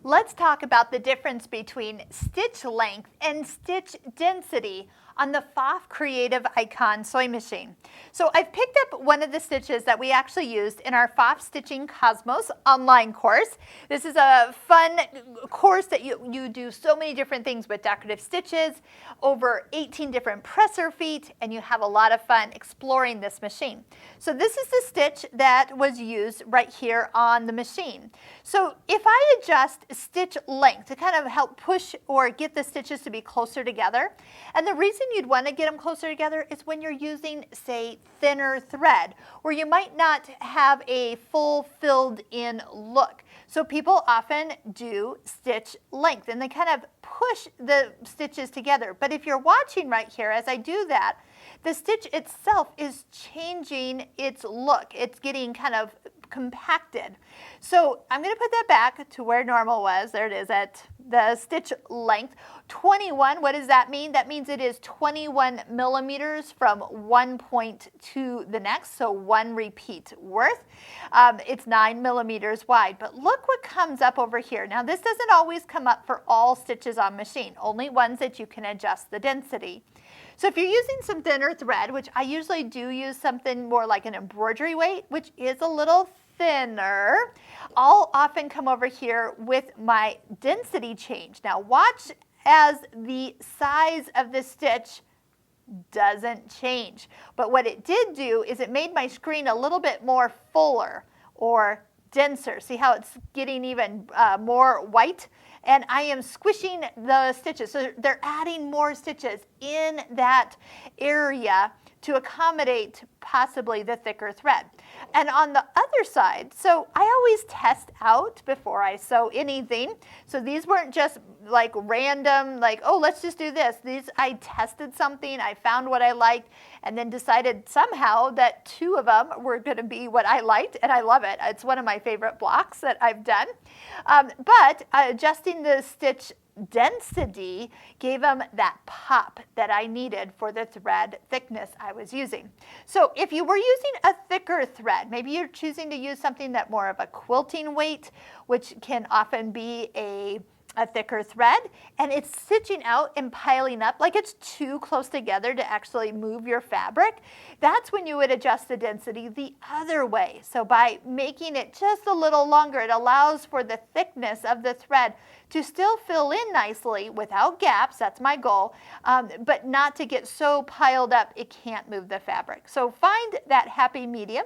Let's talk about the difference between stitch length and stitch density on the Pfaff Creative Icon sewing machine. So I've picked up one of the stitches that we actually used in our Pfaff Stitching Cosmos online course. This is a fun course that you do so many different things with decorative stitches, over 18 different presser feet, and you have a lot of fun exploring this machine. So this is the stitch that was used right here on the machine. So if I adjust stitch length to kind of help push or get the stitches to be closer together, and the reason you'd want to get them closer together is when you're using, say, thinner thread, where you might not have a full filled in look. So people often do stitch length and they kind of push the stitches together. But if you're watching right here, as I do that, the stitch itself is changing its look. It's getting kind of compacted. So I'm going to put that back to where normal was. There it is at the stitch length. 21, what does that mean? That means it is 21 millimeters from one point to the next, so one repeat worth. It's 9 millimeters wide, but look what comes up over here. Now this doesn't always come up for all stitches on machine, only ones that you can adjust the density. So if you're using some thinner thread, which I usually do use something more like an embroidery weight, which is a little thinner, I'll often come over here with my density change. Now watch as the size of the stitch doesn't change. But what it did do is it made my screen a little bit more fuller or denser. See how it's getting even more white? And I am squishing the stitches. So they're adding more stitches in that area to accommodate possibly the thicker thread. And on the other side, so I always test out before I sew anything. So these weren't just like random, like, oh, let's just do this. These, I tested something, I found what I liked, and then decided somehow that 2 of them were going to be what I liked, and I love it. It's one of my favorite blocks that I've done. But adjusting the stitch density gave them that pop that I needed for the thread thickness I was using. So if you were using a thicker thread, maybe you're choosing to use something that more of a quilting weight, which can often be a thicker thread, and it's stitching out and piling up like it's too close together to actually move your fabric, that's when you would adjust the density the other way. So by making it just a little longer, it allows for the thickness of the thread to still fill in nicely without gaps, that's my goal, but not to get so piled up it can't move the fabric. So find that happy medium.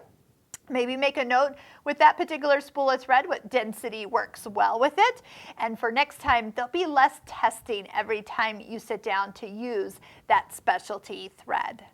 Maybe make a note with that particular spool of thread what density works well with it. And for next time, there'll be less testing every time you sit down to use that specialty thread.